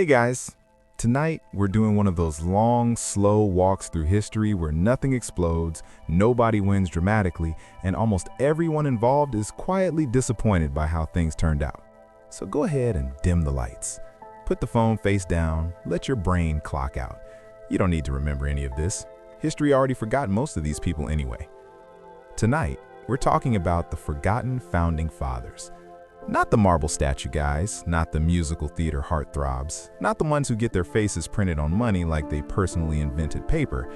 Hey guys, tonight we're doing one of those long, slow walks through history where nothing explodes, nobody wins dramatically, and almost everyone involved is quietly disappointed by how things turned out. So go ahead and dim the lights. Put the phone face down, let your brain clock out. You don't need to remember any of this. History already forgot most of these people anyway. Tonight, we're talking about the forgotten founding fathers. Not the marble statue guys, not the musical theater heartthrobs, not the ones who get their faces printed on money like they personally invented paper.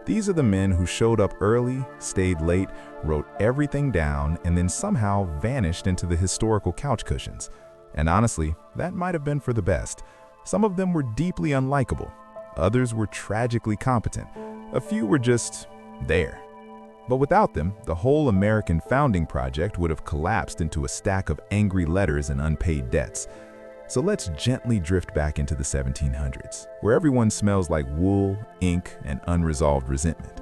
These are the men who showed up early, stayed late, wrote everything down, and then somehow vanished into the historical couch cushions. And honestly, that might have been for the best. Some of them were deeply unlikable. Others were tragically competent. A few were just there. But without them, the whole American founding project would have collapsed into a stack of angry letters and unpaid debts. So let's gently drift back into the 1700s, where everyone smells like wool, ink, and unresolved resentment.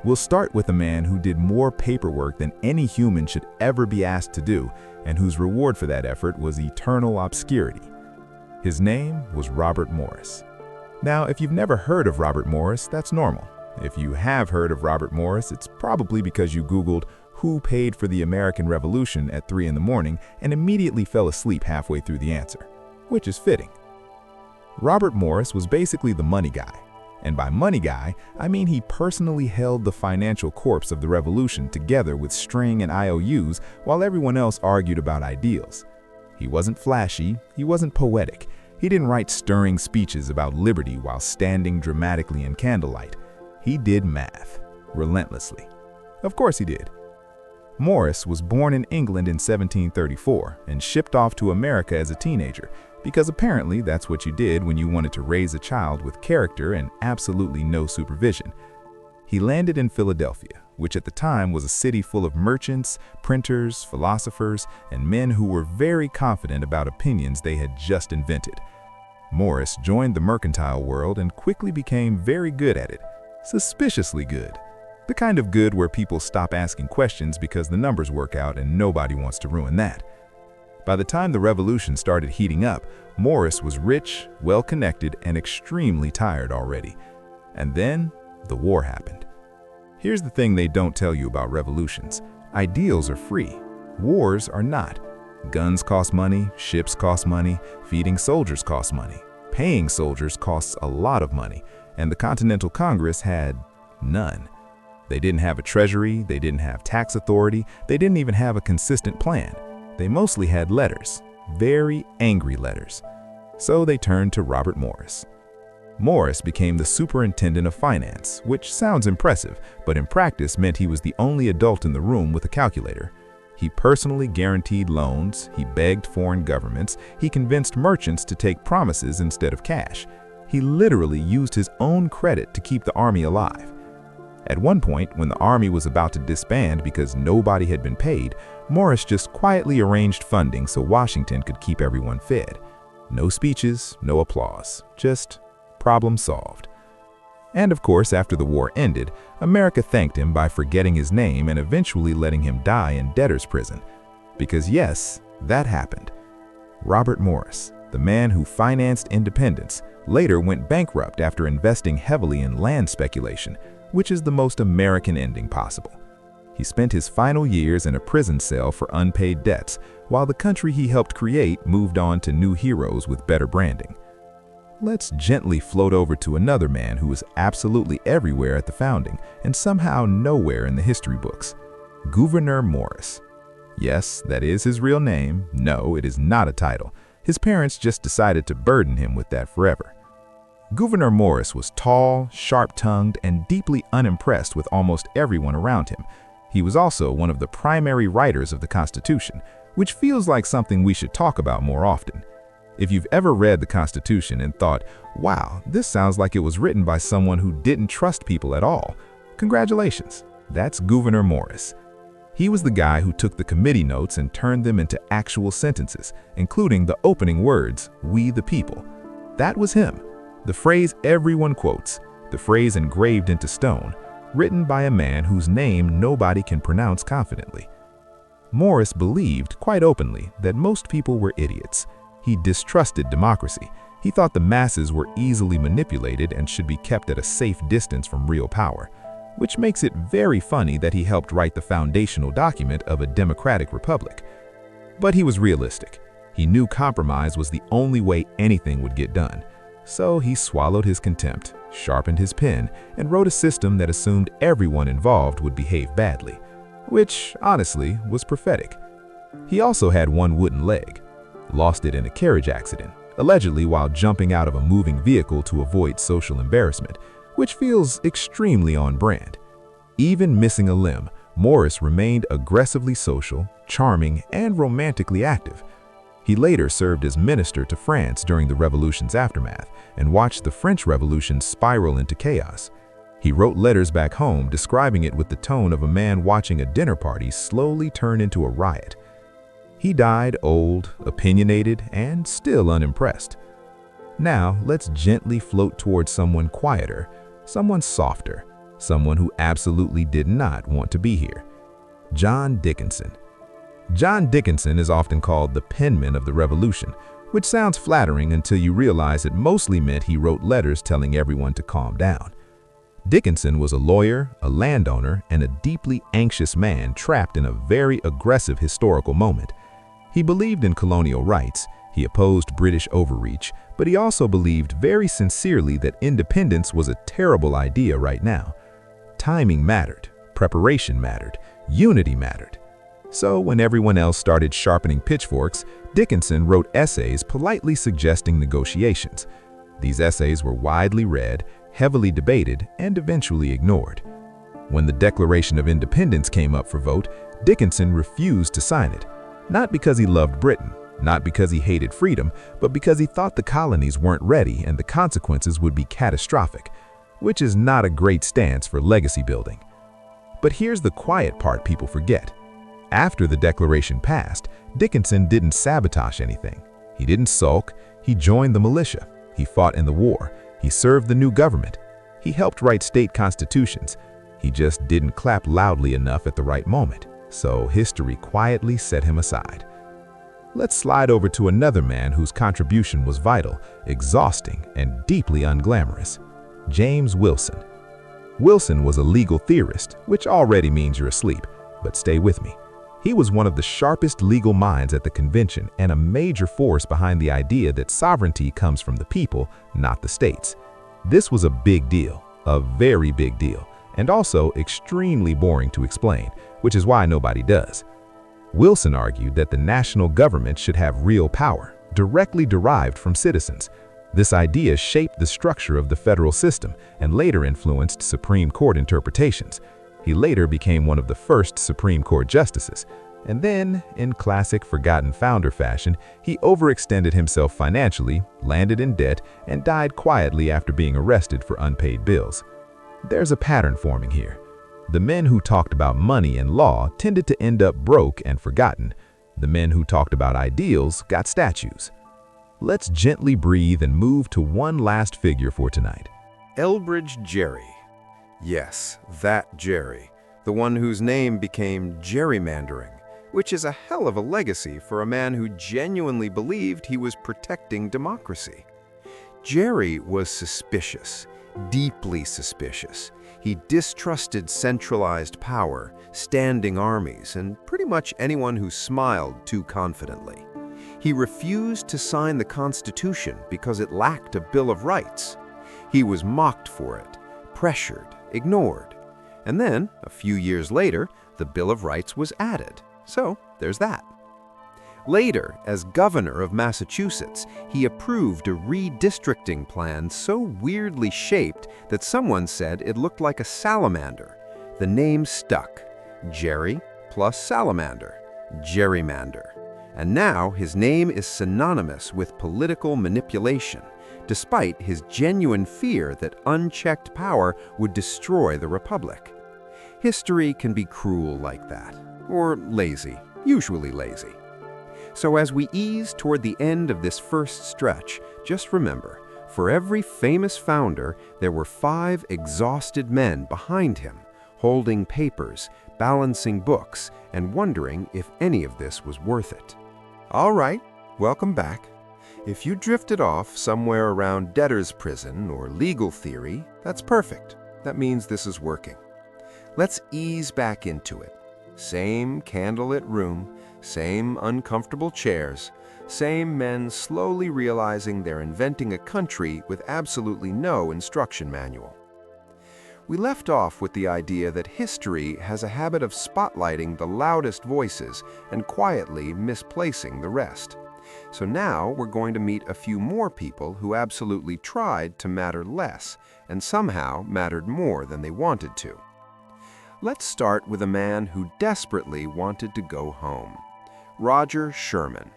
We'll start with a man who did more paperwork than any human should ever be asked to do, and whose reward for that effort was eternal obscurity. His name was Robert Morris. Now, if you've never heard of Robert Morris, that's normal. If you have heard of Robert Morris, it's probably because you Googled who paid for the American Revolution at 3 in the morning and immediately fell asleep halfway through the answer, which is fitting. Robert Morris was basically the money guy. And by money guy, I mean he personally held the financial corpse of the revolution together with string and IOUs while everyone else argued about ideals. He wasn't flashy, he wasn't poetic, he didn't write stirring speeches about liberty while standing dramatically in candlelight. He did math, relentlessly. Of course he did. Morris was born in England in 1734 and shipped off to America as a teenager, because apparently that's what you did when you wanted to raise a child with character and absolutely no supervision. He landed in Philadelphia, which at the time was a city full of merchants, printers, philosophers, and men who were very confident about opinions they had just invented. Morris joined the mercantile world and quickly became very good at it. Suspiciously good. The kind of good where people stop asking questions because the numbers work out and nobody wants to ruin that. By the time the revolution started heating up, Morris was rich, well-connected, and extremely tired already. And then, the war happened. Here's the thing they don't tell you about revolutions. Ideals are free. Wars are not. Guns cost money, ships cost money, feeding soldiers costs money. Paying soldiers costs a lot of money. And the Continental Congress had none. They didn't have a treasury, they didn't have tax authority, they didn't even have a consistent plan. They mostly had letters, very angry letters. So they turned to Robert Morris. Morris became the superintendent of finance, which sounds impressive, but in practice meant he was the only adult in the room with a calculator. He personally guaranteed loans, he begged foreign governments, he convinced merchants to take promises instead of cash. He literally used his own credit to keep the army alive. At one point, when the army was about to disband because nobody had been paid, Morris just quietly arranged funding so Washington could keep everyone fed. No speeches, no applause, just problem solved. And of course, after the war ended, America thanked him by forgetting his name and eventually letting him die in debtor's prison. Because yes, that happened. Robert Morris, the man who financed independence, later went bankrupt after investing heavily in land speculation, which is the most American ending possible. He spent his final years in a prison cell for unpaid debts, while the country he helped create moved on to new heroes with better branding. Let's gently float over to another man who was absolutely everywhere at the founding and somehow nowhere in the history books. Gouverneur Morris. Yes, that is his real name. No, it is not a title. His parents just decided to burden him with that forever. Gouverneur Morris was tall, sharp-tongued, and deeply unimpressed with almost everyone around him. He was also one of the primary writers of the Constitution, which feels like something we should talk about more often. If you've ever read the Constitution and thought, wow, this sounds like it was written by someone who didn't trust people at all, congratulations, that's Gouverneur Morris. He was the guy who took the committee notes and turned them into actual sentences, including the opening words, "We the people." That was him. The phrase everyone quotes, the phrase engraved into stone, written by a man whose name nobody can pronounce confidently. Morris believed, quite openly, that most people were idiots. He distrusted democracy. He thought the masses were easily manipulated and should be kept at a safe distance from real power, which makes it very funny that he helped write the foundational document of a democratic republic. But he was realistic. He knew compromise was the only way anything would get done. So he swallowed his contempt, sharpened his pen, and wrote a system that assumed everyone involved would behave badly, which, honestly, was prophetic. He also had one wooden leg, lost it in a carriage accident, allegedly while jumping out of a moving vehicle to avoid social embarrassment, which feels extremely on brand. Even missing a limb, Morris remained aggressively social, charming, and romantically active. He later served as minister to France during the revolution's aftermath and watched the French Revolution spiral into chaos. He wrote letters back home describing it with the tone of a man watching a dinner party slowly turn into a riot. He died old, opinionated, and still unimpressed. Now, let's gently float towards someone quieter, someone softer, someone who absolutely did not want to be here. John Dickinson. John Dickinson is often called the penman of the Revolution, which sounds flattering until you realize it mostly meant he wrote letters telling everyone to calm down. Dickinson was a lawyer, a landowner, and a deeply anxious man trapped in a very aggressive historical moment. He believed in colonial rights, he opposed British overreach, but he also believed very sincerely that independence was a terrible idea right now. Timing mattered, preparation mattered, unity mattered. So when everyone else started sharpening pitchforks, Dickinson wrote essays politely suggesting negotiations. These essays were widely read, heavily debated, and eventually ignored. When the Declaration of Independence came up for vote, Dickinson refused to sign it, not because he loved Britain, not because he hated freedom, but because he thought the colonies weren't ready and the consequences would be catastrophic, which is not a great stance for legacy building. But here's the quiet part people forget. After the Declaration passed, Dickinson didn't sabotage anything. He didn't sulk, he joined the militia, he fought in the war, he served the new government, he helped write state constitutions. He just didn't clap loudly enough at the right moment, so history quietly set him aside. Let's slide over to another man whose contribution was vital, exhausting, and deeply unglamorous. James Wilson. Wilson was a legal theorist, which already means you're asleep, but stay with me. He was one of the sharpest legal minds at the convention and a major force behind the idea that sovereignty comes from the people, not the states. This was a big deal, a very big deal, and also extremely boring to explain, which is why nobody does. Wilson argued that the national government should have real power, directly derived from citizens. This idea shaped the structure of the federal system and later influenced Supreme Court interpretations. He later became one of the first Supreme Court justices, and then, in classic forgotten founder fashion, he overextended himself financially, landed in debt, and died quietly after being arrested for unpaid bills. There's a pattern forming here. The men who talked about money and law tended to end up broke and forgotten. The men who talked about ideals got statues. Let's gently breathe and move to one last figure for tonight. Elbridge Gerry. Yes, that Gerry, the one whose name became gerrymandering, which is a hell of a legacy for a man who genuinely believed he was protecting democracy. Gerry was suspicious, deeply suspicious. He distrusted centralized power, standing armies, and pretty much anyone who smiled too confidently. He refused to sign the Constitution because it lacked a Bill of Rights. He was mocked for it, pressured, ignored. And then, a few years later, the Bill of Rights was added. So, there's that. Later, as governor of Massachusetts, he approved a redistricting plan so weirdly shaped that someone said it looked like a salamander. The name stuck. Gerry plus salamander. Gerrymander. And now his name is synonymous with political manipulation, despite his genuine fear that unchecked power would destroy the republic. History can be cruel like that, or lazy, usually lazy. So as we ease toward the end of this first stretch, just remember, for every famous founder, there were 5 exhausted men behind him, holding papers, balancing books, and wondering if any of this was worth it. All right, welcome back. If you drifted off somewhere around debtor's prison or legal theory, that's perfect. That means this is working. Let's ease back into it. Same candlelit room, same uncomfortable chairs, same men slowly realizing they're inventing a country with absolutely no instruction manual. We left off with the idea that history has a habit of spotlighting the loudest voices and quietly misplacing the rest. So now we're going to meet a few more people who absolutely tried to matter less and somehow mattered more than they wanted to. Let's start with a man who desperately wanted to go home. Roger Sherman.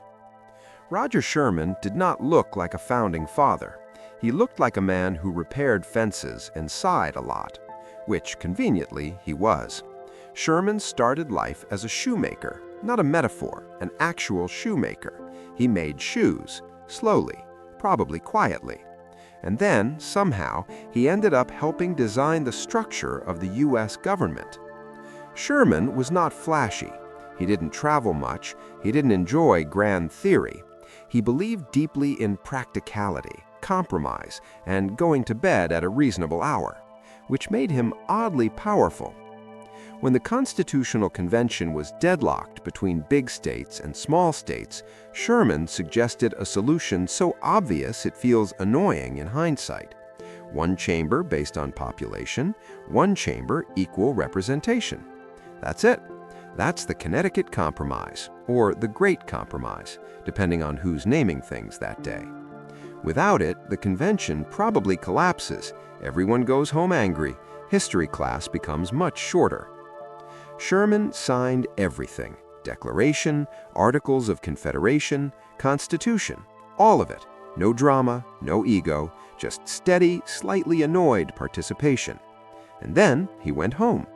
Roger Sherman did not look like a founding father. He looked like a man who repaired fences and sighed a lot, which, conveniently, he was. Sherman started life as a shoemaker, not a metaphor, an actual shoemaker. He made shoes, slowly, probably quietly. And then, somehow, he ended up helping design the structure of the U.S. government. Sherman was not flashy. He didn't travel much. He didn't enjoy grand theory. He believed deeply in practicality, compromise, and going to bed at a reasonable hour, which made him oddly powerful. When the Constitutional Convention was deadlocked between big states and small states, Sherman suggested a solution so obvious it feels annoying in hindsight. One chamber based on population, one chamber equal representation. That's it. That's the Connecticut Compromise, or the Great Compromise, depending on who's naming things that day. Without it, the convention probably collapses, everyone goes home angry, history class becomes much shorter. Sherman signed everything: Declaration, Articles of Confederation, Constitution, all of it. No drama, no ego, just steady, slightly annoyed participation. And then he went home.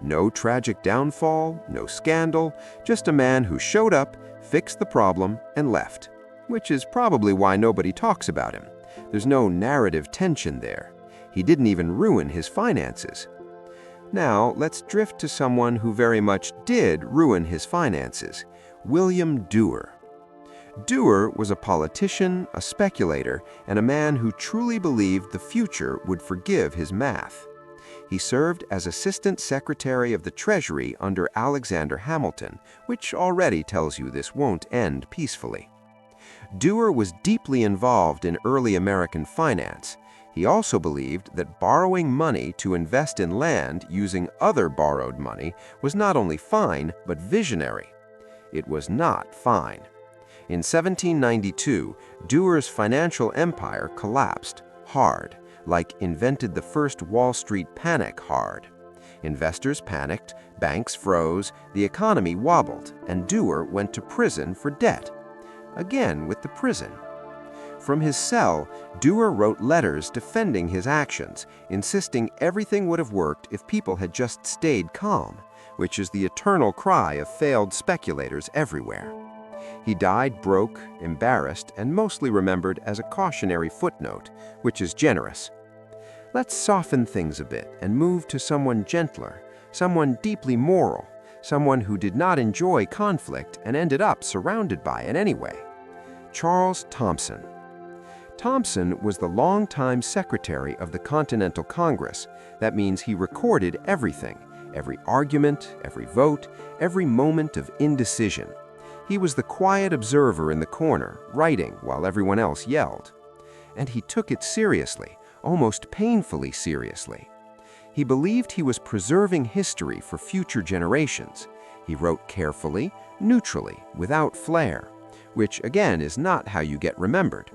No tragic downfall, no scandal, just a man who showed up, fixed the problem, and left. Which is probably why nobody talks about him. There's no narrative tension there. He didn't even ruin his finances. Now, let's drift to someone who very much did ruin his finances: William Duer. Duer was a politician, a speculator, and a man who truly believed the future would forgive his math. He served as Assistant Secretary of the Treasury under Alexander Hamilton, which already tells you this won't end peacefully. Duer was deeply involved in early American finance. He also believed that borrowing money to invest in land using other borrowed money was not only fine, but visionary. It was not fine. In 1792, Duer's financial empire collapsed hard, like invented the first Wall Street panic hard. Investors panicked, banks froze, the economy wobbled, and Duer went to prison for debt. Again with the prison. From his cell, Duer wrote letters defending his actions, insisting everything would have worked if people had just stayed calm, which is the eternal cry of failed speculators everywhere. He died broke, embarrassed, and mostly remembered as a cautionary footnote, which is generous. Let's soften things a bit and move to someone gentler, someone deeply moral, someone who did not enjoy conflict and ended up surrounded by it anyway. Charles Thomson. Thomson was the longtime secretary of the Continental Congress. That means he recorded everything, every argument, every vote, every moment of indecision. He was the quiet observer in the corner, writing while everyone else yelled. And he took it seriously, almost painfully seriously. He believed he was preserving history for future generations. He wrote carefully, neutrally, without flair, which again is not how you get remembered.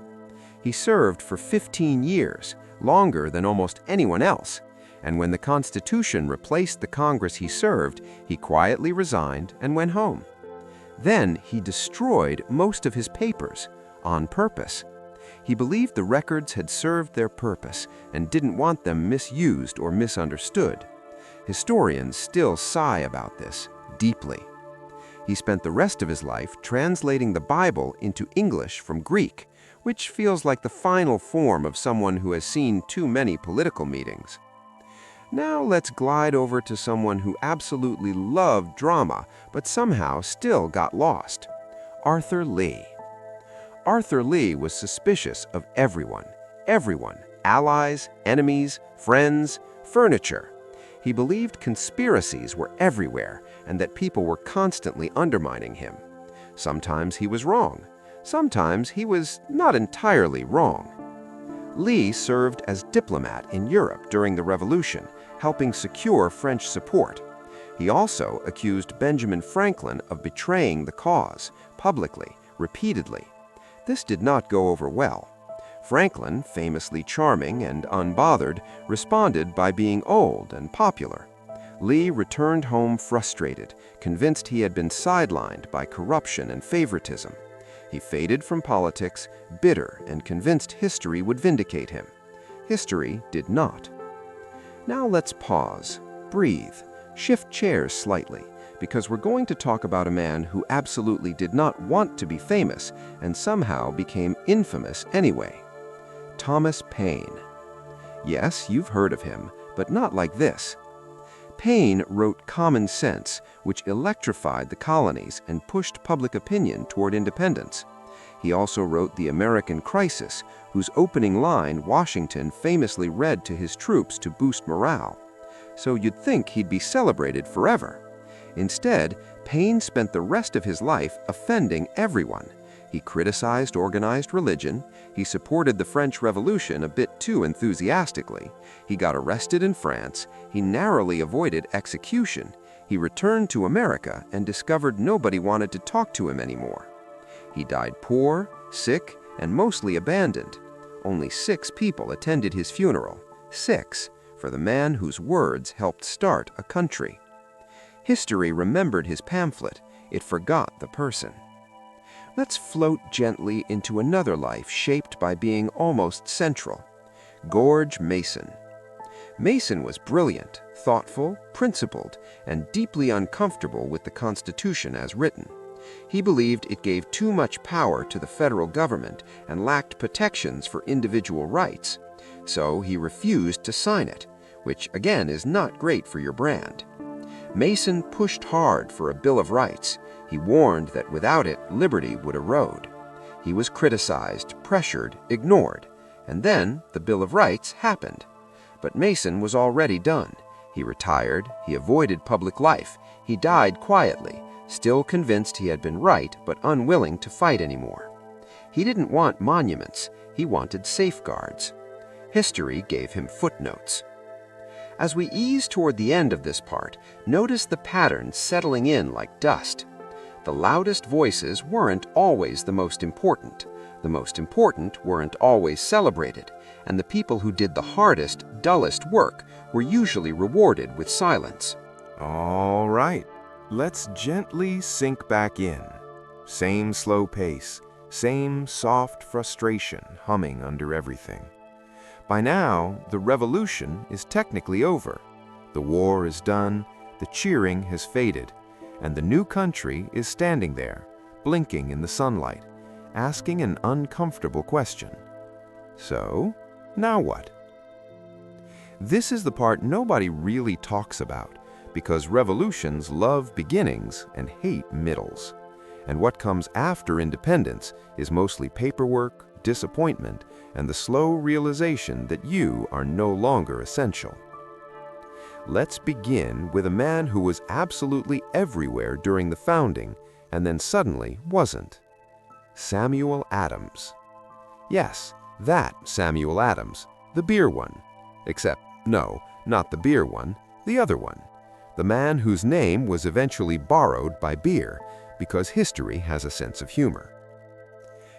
He served for 15 years, longer than almost anyone else, and when the Constitution replaced the Congress he served, he quietly resigned and went home. Then he destroyed most of his papers, on purpose. He believed the records had served their purpose and didn't want them misused or misunderstood. Historians still sigh about this, deeply. He spent the rest of his life translating the Bible into English from Greek, which feels like the final form of someone who has seen too many political meetings. Now let's glide over to someone who absolutely loved drama, but somehow still got lost. Arthur Lee. Arthur Lee was suspicious of everyone. Everyone. Allies, enemies, friends, furniture. He believed conspiracies were everywhere and that people were constantly undermining him. Sometimes he was wrong. Sometimes he was not entirely wrong. Lee served as diplomat in Europe during the Revolution, helping secure French support. He also accused Benjamin Franklin of betraying the cause, publicly, repeatedly. This did not go over well. Franklin, famously charming and unbothered, responded by being old and popular. Lee returned home frustrated, convinced he had been sidelined by corruption and favoritism. He faded from politics, bitter and convinced history would vindicate him. History did not. Now let's pause, breathe, shift chairs slightly, because we're going to talk about a man who absolutely did not want to be famous and somehow became infamous anyway. Thomas Paine. Yes, you've heard of him, but not like this. Paine wrote Common Sense, which electrified the colonies and pushed public opinion toward independence. He also wrote The American Crisis, whose opening line Washington famously read to his troops to boost morale. So you'd think he'd be celebrated forever. Instead, Paine spent the rest of his life offending everyone. He criticized organized religion, he supported the French Revolution a bit too enthusiastically, he got arrested in France, he narrowly avoided execution, he returned to America and discovered nobody wanted to talk to him anymore. He died poor, sick, and mostly abandoned. Only 6 people attended his funeral. 6, for the man whose words helped start a country. History remembered his pamphlet, it forgot the person. Let's float gently into another life shaped by being almost central. George Mason. Mason was brilliant, thoughtful, principled, and deeply uncomfortable with the Constitution as written. He believed it gave too much power to the federal government and lacked protections for individual rights. So he refused to sign it, which again is not great for your brand. Mason pushed hard for a Bill of Rights. He warned that without it, liberty would erode. He was criticized, pressured, ignored, and then the Bill of Rights happened. But Mason was already done. He retired, he avoided public life, he died quietly, still convinced he had been right but unwilling to fight anymore. He didn't want monuments, he wanted safeguards. History gave him footnotes. As we ease toward the end of this part, notice the patterns settling in like dust. The loudest voices weren't always the most important. The most important weren't always celebrated, and the people who did the hardest, dullest work were usually rewarded with silence. All right, let's gently sink back in. Same slow pace, same soft frustration humming under everything. By now, the revolution is technically over. The war is done, the cheering has faded, and the new country is standing there, blinking in the sunlight, asking an uncomfortable question. So, now what? This is the part nobody really talks about, because revolutions love beginnings and hate middles. And what comes after independence is mostly paperwork, disappointment, and the slow realization that you are no longer essential. Let's begin with a man who was absolutely everywhere during the founding and then suddenly wasn't. Samuel Adams. Yes, that Samuel Adams, the beer one. Except, no, not the beer one, the other one. The man whose name was eventually borrowed by beer because history has a sense of humor.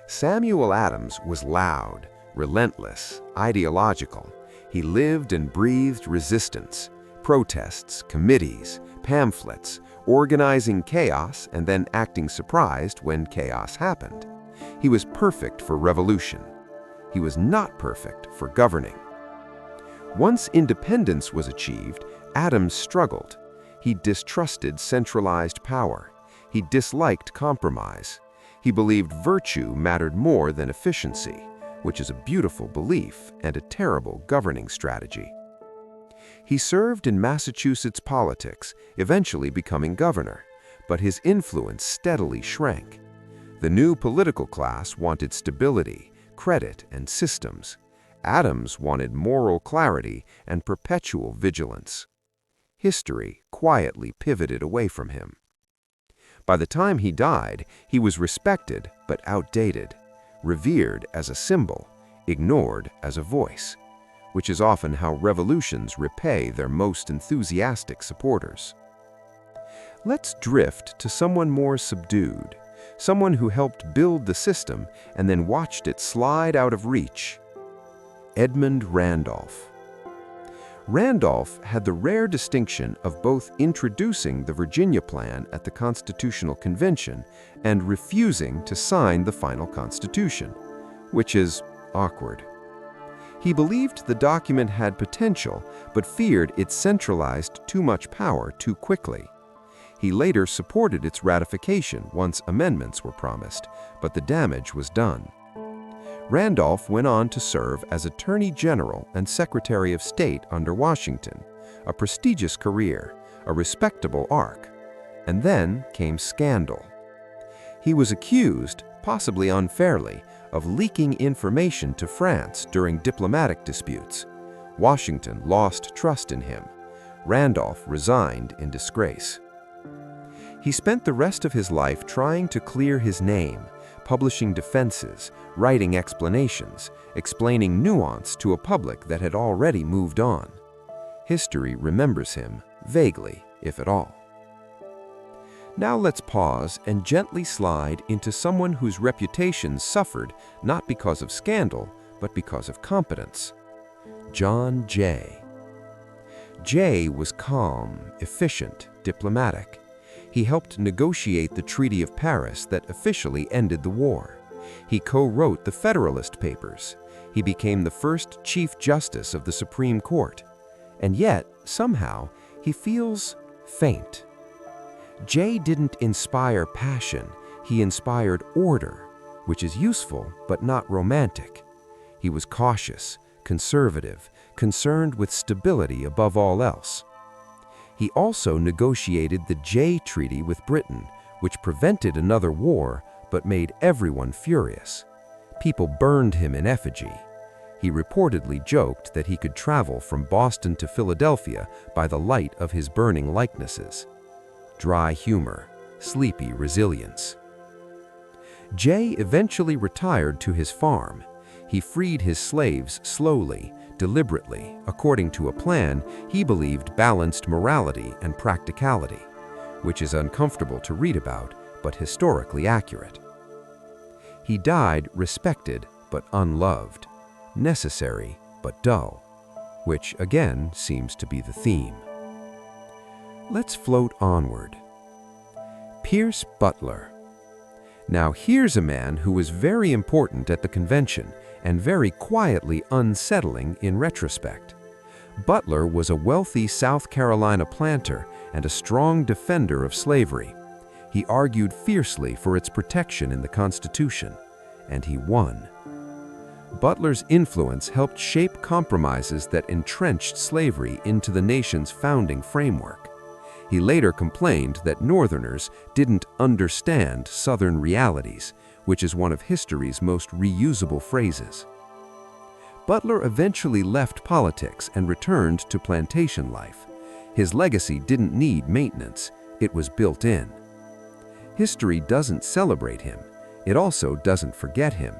Samuel Adams was loud, relentless, ideological. He lived and breathed resistance, protests, committees, pamphlets, organizing chaos and then acting surprised when chaos happened. He was perfect for revolution. He was not perfect for governing. Once independence was achieved, Adams struggled. He distrusted centralized power. He disliked compromise. He believed virtue mattered more than efficiency, which is a beautiful belief and a terrible governing strategy. He served in Massachusetts politics, eventually becoming governor, but his influence steadily shrank. The new political class wanted stability, credit, and systems. Adams wanted moral clarity and perpetual vigilance. History quietly pivoted away from him. By the time he died, he was respected but outdated, revered as a symbol, ignored as a voice, which is often how revolutions repay their most enthusiastic supporters. Let's drift to someone more subdued, someone who helped build the system and then watched it slide out of reach. Edmund Randolph. Randolph had the rare distinction of both introducing the Virginia Plan at the Constitutional Convention and refusing to sign the final Constitution, which is awkward. He believed the document had potential, but feared it centralized too much power too quickly. He later supported its ratification once amendments were promised, but the damage was done. Randolph went on to serve as Attorney General and Secretary of State under Washington, a prestigious career, a respectable arc. And then came scandal. He was accused, possibly unfairly, of leaking information to France during diplomatic disputes. Washington lost trust in him. Randolph resigned in disgrace. He spent the rest of his life trying to clear his name, publishing defenses, writing explanations, explaining nuance to a public that had already moved on. History remembers him, vaguely, if at all. Now let's pause and gently slide into someone whose reputation suffered not because of scandal, but because of competence. John Jay. Jay was calm, efficient, diplomatic. He helped negotiate the Treaty of Paris that officially ended the war. He co-wrote the Federalist Papers. He became the first Chief Justice of the Supreme Court. And yet, somehow, he feels faint. Jay didn't inspire passion, he inspired order, which is useful but not romantic. He was cautious, conservative, concerned with stability above all else. He also negotiated the Jay Treaty with Britain, which prevented another war but made everyone furious. People burned him in effigy. He reportedly joked that he could travel from Boston to Philadelphia by the light of his burning likenesses. Dry humor, sleepy resilience. Jay eventually retired to his farm. He freed his slaves slowly, deliberately, according to a plan he believed balanced morality and practicality, which is uncomfortable to read about, but historically accurate. He died respected but unloved, necessary but dull, which again seems to be the theme. Let's float onward. Pierce Butler. Now here's a man who was very important at the convention and very quietly unsettling in retrospect. Butler was a wealthy South Carolina planter and a strong defender of slavery. He argued fiercely for its protection in the Constitution, and he won. Butler's influence helped shape compromises that entrenched slavery into the nation's founding framework. He later complained that Northerners didn't understand Southern realities, which is one of history's most reusable phrases. Butler eventually left politics and returned to plantation life. His legacy didn't need maintenance, it was built in. History doesn't celebrate him, it also doesn't forget him.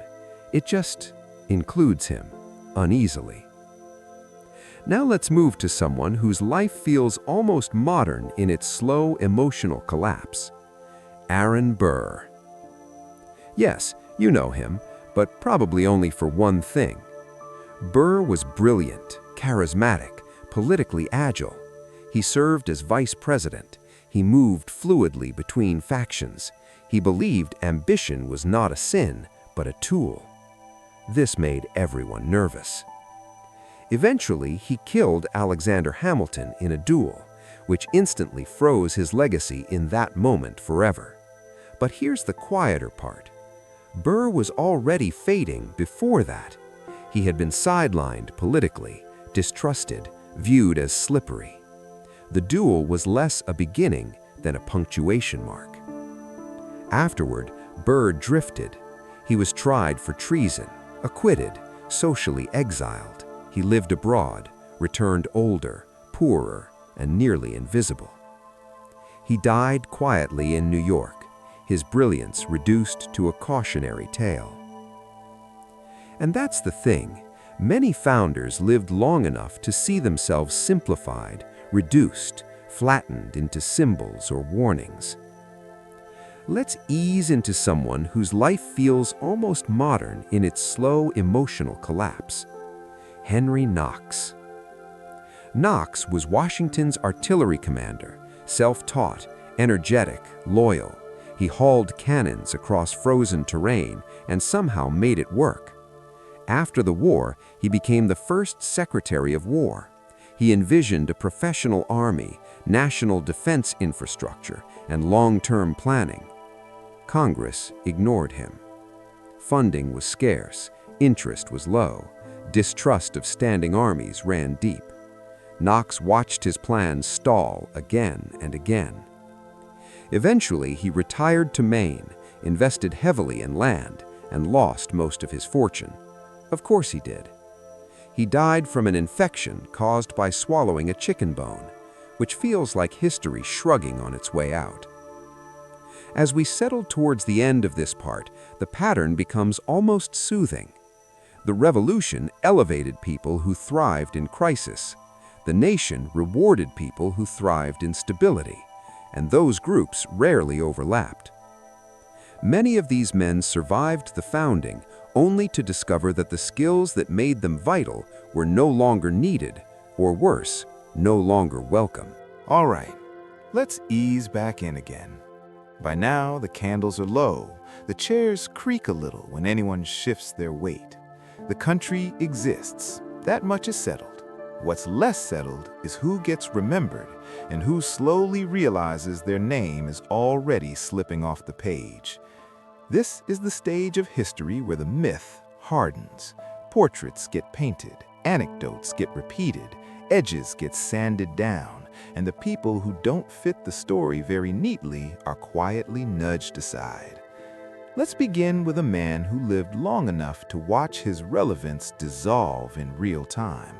It just includes him, uneasily. Now let's move to someone whose life feels almost modern in its slow emotional collapse. Aaron Burr. Yes, you know him, but probably only for one thing. Burr was brilliant, charismatic, politically agile. He served as vice president. He moved fluidly between factions. He believed ambition was not a sin, but a tool. This made everyone nervous. Eventually, he killed Alexander Hamilton in a duel, which instantly froze his legacy in that moment forever. But here's the quieter part. Burr was already fading before that. He had been sidelined politically, distrusted, viewed as slippery. The duel was less a beginning than a punctuation mark. Afterward, Burr drifted. He was tried for treason, acquitted, socially exiled. He lived abroad, returned older, poorer, and nearly invisible. He died quietly in New York, his brilliance reduced to a cautionary tale. And that's the thing. Many founders lived long enough to see themselves simplified, reduced, flattened into symbols or warnings. Let's ease into someone whose life feels almost modern in its slow emotional collapse. Henry Knox. Knox was Washington's artillery commander, self-taught, energetic, loyal. He hauled cannons across frozen terrain and somehow made it work. After the war, he became the first Secretary of War. He envisioned a professional army, national defense infrastructure, and long-term planning. Congress ignored him. Funding was scarce, interest was low, distrust of standing armies ran deep. Knox watched his plans stall again and again. Eventually, he retired to Maine, invested heavily in land, and lost most of his fortune. Of course he did. He died from an infection caused by swallowing a chicken bone, which feels like history shrugging on its way out. As we settle towards the end of this part, the pattern becomes almost soothing. The revolution elevated people who thrived in crisis. The nation rewarded people who thrived in stability, and those groups rarely overlapped. Many of these men survived the founding only to discover that the skills that made them vital were no longer needed, or worse, no longer welcome. All right, let's ease back in again. By now, the candles are low. The chairs creak a little when anyone shifts their weight. The country exists. That much is settled. What's less settled is who gets remembered and who slowly realizes their name is already slipping off the page. This is the stage of history where the myth hardens. Portraits get painted, anecdotes get repeated, edges get sanded down, and the people who don't fit the story very neatly are quietly nudged aside. Let's begin with a man who lived long enough to watch his relevance dissolve in real time.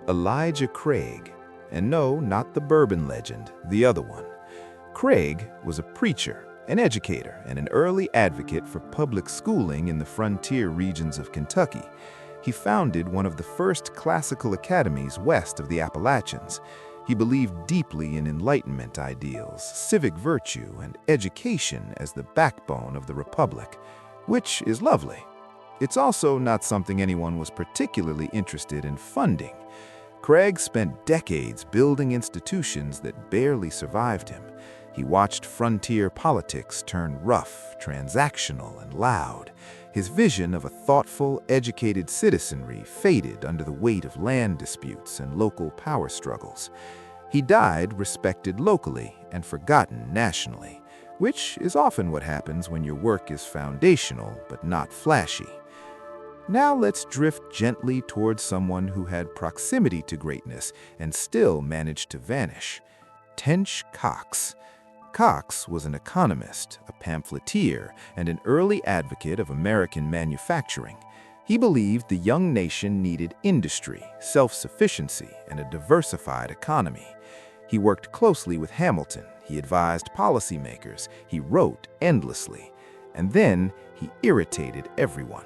Elijah Craig. And no, not the bourbon legend, the other one. Craig was a preacher, an educator, and an early advocate for public schooling in the frontier regions of Kentucky. He founded one of the first classical academies west of the Appalachians. He believed deeply in Enlightenment ideals, civic virtue, and education as the backbone of the Republic, which is lovely. It's also not something anyone was particularly interested in funding. Craig spent decades building institutions that barely survived him. He watched frontier politics turn rough, transactional, and loud. His vision of a thoughtful, educated citizenry faded under the weight of land disputes and local power struggles. He died respected locally and forgotten nationally, which is often what happens when your work is foundational but not flashy. Now let's drift gently towards someone who had proximity to greatness and still managed to vanish. Tench Coxe. Coxe was an economist, a pamphleteer, and an early advocate of American manufacturing. He believed the young nation needed industry, self-sufficiency, and a diversified economy. He worked closely with Hamilton, he advised policymakers, he wrote endlessly, and then he irritated everyone.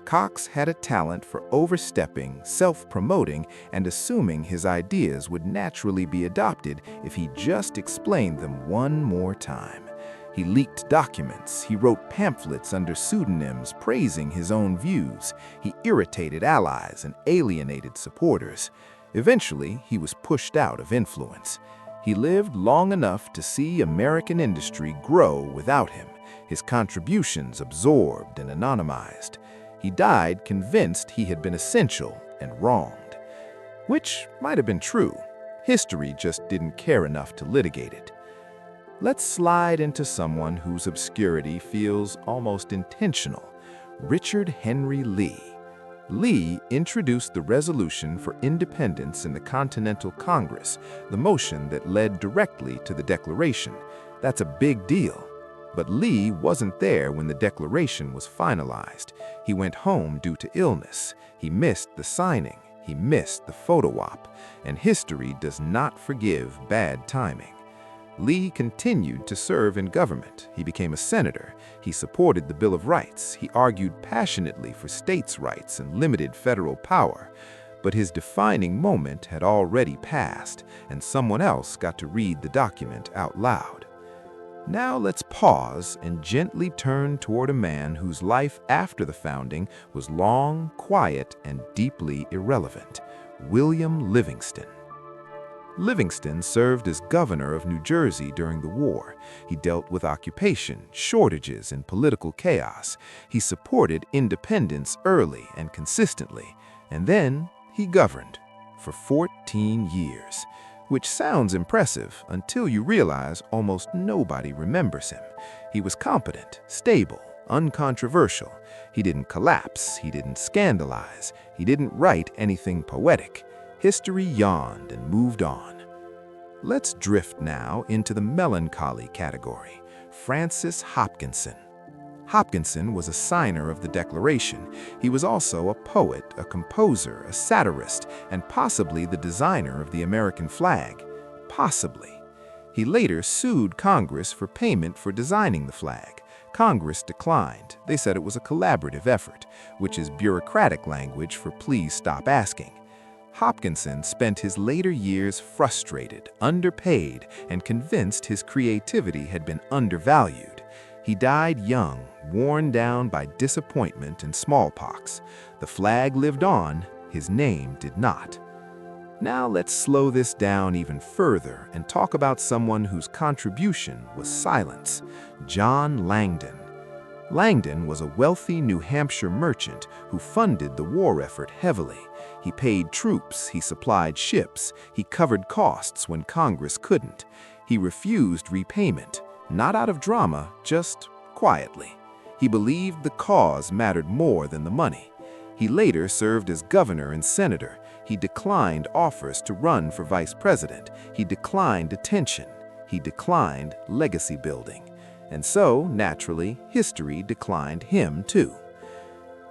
Coxe had a talent for overstepping, self-promoting, and assuming his ideas would naturally be adopted if he just explained them one more time. He leaked documents, he wrote pamphlets under pseudonyms praising his own views, he irritated allies and alienated supporters. Eventually, he was pushed out of influence. He lived long enough to see American industry grow without him, his contributions absorbed and anonymized. He died convinced he had been essential and wronged. Which might have been true. History just didn't care enough to litigate it. Let's slide into someone whose obscurity feels almost intentional. Richard Henry Lee. Lee introduced the Resolution for Independence in the Continental Congress, the motion that led directly to the Declaration. That's a big deal. But Lee wasn't there when the declaration was finalized. He went home due to illness. He missed the signing. He missed the photo op. And history does not forgive bad timing. Lee continued to serve in government. He became a senator. He supported the Bill of Rights. He argued passionately for states' rights and limited federal power. But his defining moment had already passed, and someone else got to read the document out loud. Now let's pause and gently turn toward a man whose life after the founding was long, quiet, and deeply irrelevant: William Livingston. Livingston served as governor of New Jersey during the war. He dealt with occupation, shortages, and political chaos. He supported independence early and consistently, and then he governed for 14 years, which sounds impressive until you realize almost nobody remembers him. He was competent, stable, uncontroversial. He didn't collapse, he didn't scandalize, he didn't write anything poetic. History yawned and moved on. Let's drift now into the melancholy category: Francis Hopkinson. Hopkinson was a signer of the Declaration. He was also a poet, a composer, a satirist, and possibly the designer of the American flag. Possibly. He later sued Congress for payment for designing the flag. Congress declined. They said it was a collaborative effort, which is bureaucratic language for please stop asking. Hopkinson spent his later years frustrated, underpaid, and convinced his creativity had been undervalued. He died young, worn down by disappointment and smallpox. The flag lived on, his name did not. Now let's slow this down even further and talk about someone whose contribution was silence: John Langdon. Langdon was a wealthy New Hampshire merchant who funded the war effort heavily. He paid troops, he supplied ships, he covered costs when Congress couldn't. He refused repayment, not out of drama, just quietly. He believed the cause mattered more than the money. He later served as governor and senator. He declined offers to run for vice president. He declined attention. He declined legacy building. And so, naturally, history declined him too.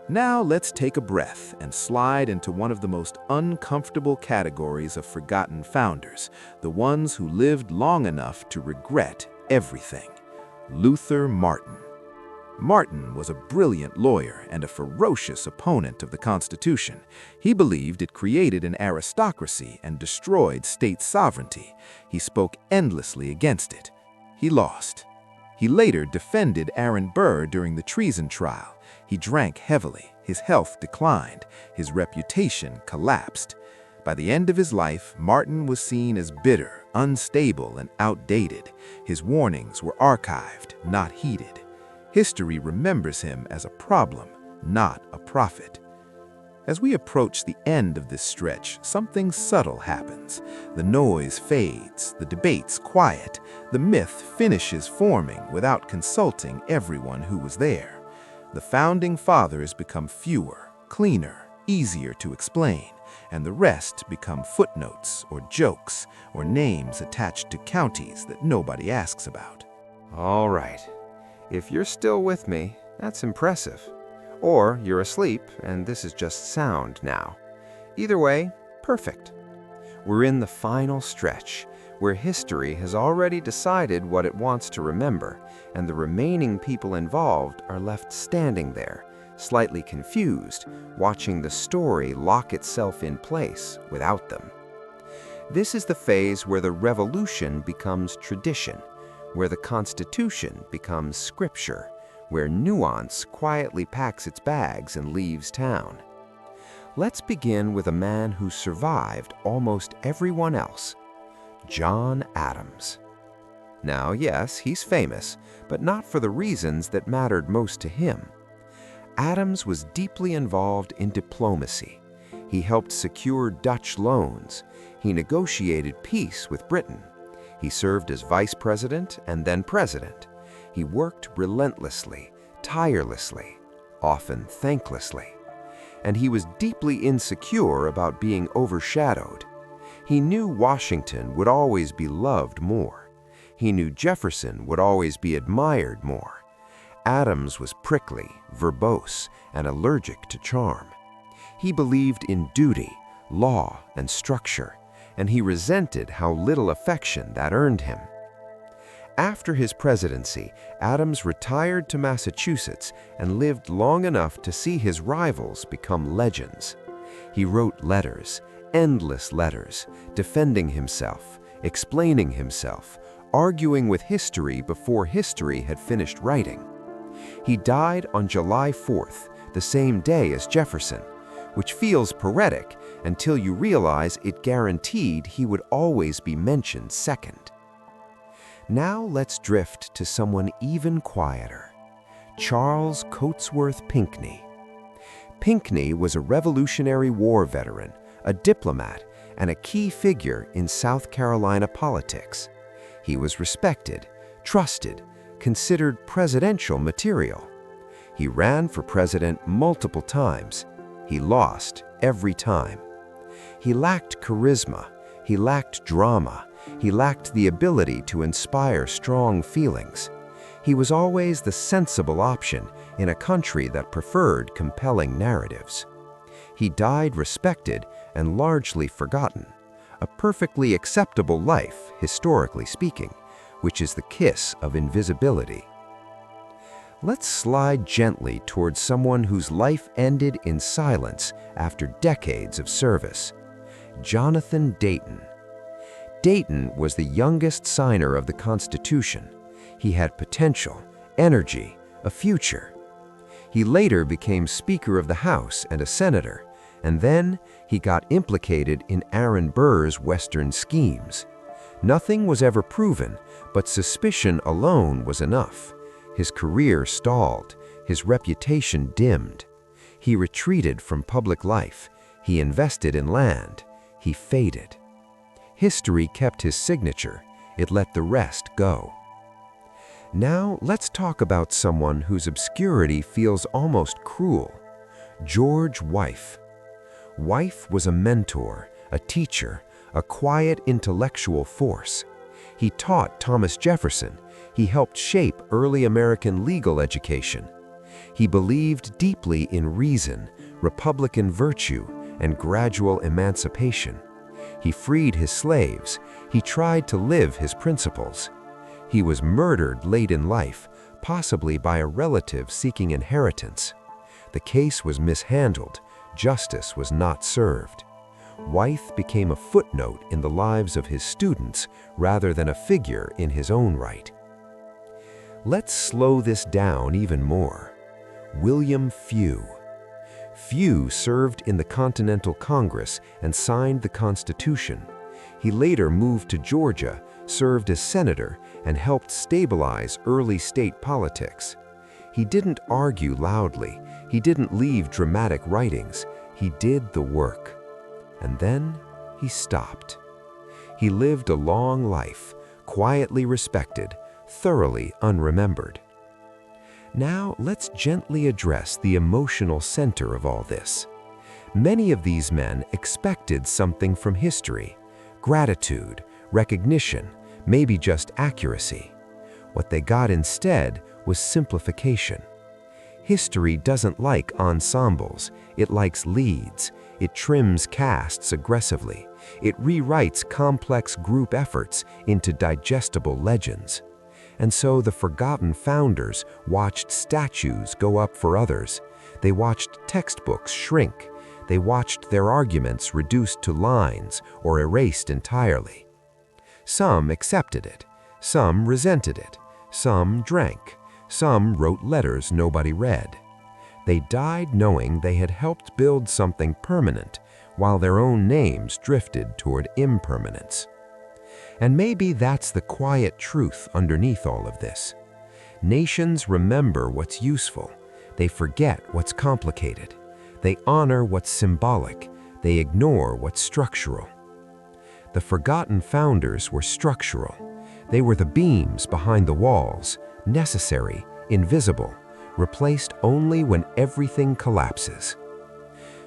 Now let's take a breath and slide into one of the most uncomfortable categories of forgotten founders, the ones who lived long enough to regret everything: Luther Martin. Martin was a brilliant lawyer and a ferocious opponent of the Constitution. He believed it created an aristocracy and destroyed state sovereignty. He spoke endlessly against it. He lost. He later defended Aaron Burr during the treason trial. He drank heavily, his health declined, his reputation collapsed. By the end of his life, Martin was seen as bitter, unstable, and outdated. His warnings were archived, not heeded. History remembers him as a problem, not a prophet. As we approach the end of this stretch, something subtle happens. The noise fades, the debates quiet, the myth finishes forming without consulting everyone who was there. The founding fathers become fewer, cleaner, easier to explain, and the rest become footnotes or jokes or names attached to counties that nobody asks about. All right. If you're still with me, that's impressive. Or you're asleep and this is just sound now. Either way, perfect. We're in the final stretch, where history has already decided what it wants to remember, and the remaining people involved are left standing there, slightly confused, watching the story lock itself in place without them. This is the phase where the revolution becomes tradition, where the Constitution becomes scripture, where nuance quietly packs its bags and leaves town. Let's begin with a man who survived almost everyone else: John Adams. Now, yes, he's famous, but not for the reasons that mattered most to him. Adams was deeply involved in diplomacy. He helped secure Dutch loans. He negotiated peace with Britain. He served as vice president and then president. He worked relentlessly, tirelessly, often thanklessly. And he was deeply insecure about being overshadowed. He knew Washington would always be loved more. He knew Jefferson would always be admired more. Adams was prickly, verbose, and allergic to charm. He believed in duty, law, and structure, and he resented how little affection that earned him. After his presidency, Adams retired to Massachusetts and lived long enough to see his rivals become legends. He wrote letters, endless letters, defending himself, explaining himself, arguing with history before history had finished writing. He died on July 4th, the same day as Jefferson, which feels poetic until you realize it guaranteed he would always be mentioned second. Now let's drift to someone even quieter, Charles Cotesworth Pinckney. Pinckney was a Revolutionary War veteran, a diplomat, and a key figure in South Carolina politics. He was respected, trusted, considered presidential material. He ran for president multiple times. He lost every time. He lacked charisma. He lacked drama. He lacked the ability to inspire strong feelings. He was always the sensible option in a country that preferred compelling narratives. He died respected and largely forgotten, a perfectly acceptable life, historically speaking, which is the kiss of invisibility. Let's slide gently towards someone whose life ended in silence after decades of service. Jonathan Dayton. Dayton was the youngest signer of the Constitution. He had potential, energy, a future. He later became Speaker of the House and a senator, and then he got implicated in Aaron Burr's Western schemes. Nothing was ever proven, but suspicion alone was enough. His career stalled, his reputation dimmed. He retreated from public life. He invested in land. He faded. History kept his signature. It let the rest go. Now let's talk about someone whose obscurity feels almost cruel. George Wythe. Wythe was a mentor, a teacher, a quiet intellectual force. He taught Thomas Jefferson. He helped shape early American legal education. He believed deeply in reason, republican virtue, and gradual emancipation. He freed his slaves. He tried to live his principles. He was murdered late in life, possibly by a relative seeking inheritance. The case was mishandled. Justice was not served. Wythe became a footnote in the lives of his students rather than a figure in his own right. Let's slow this down even more. William Few. Few served in the Continental Congress and signed the Constitution. He later moved to Georgia, served as senator, and helped stabilize early state politics. He didn't argue loudly. He didn't leave dramatic writings. He did the work. And then he stopped. He lived a long life, quietly respected, thoroughly unremembered. Now let's gently address the emotional center of all this. Many of these men expected something from history: gratitude, recognition, maybe just accuracy. What they got instead was simplification. History doesn't like ensembles. It likes leads. It trims casts aggressively. It rewrites complex group efforts into digestible legends. And so the forgotten founders watched statues go up for others. They watched textbooks shrink. They watched their arguments reduced to lines or erased entirely. Some accepted it. Some resented it. Some drank. Some wrote letters nobody read. They died knowing they had helped build something permanent, while their own names drifted toward impermanence. And maybe that's the quiet truth underneath all of this. Nations remember what's useful. They forget what's complicated. They honor what's symbolic. They ignore what's structural. The forgotten founders were structural. They were the beams behind the walls, necessary, invisible, replaced only when everything collapses.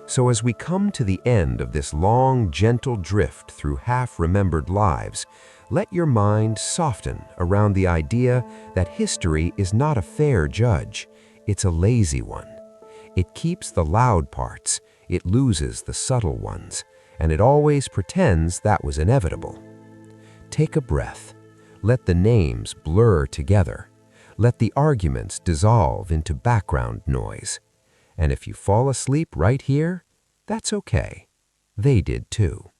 So as we come to the end of this long, gentle drift through half-remembered lives, Let your mind soften around the idea that history is not a fair judge. It's a lazy one. It keeps the loud parts, it loses the subtle ones, and it always pretends that was inevitable. Take a breath. Let the names blur together. Let the arguments dissolve into background noise. And if you fall asleep right here, that's okay. They did too.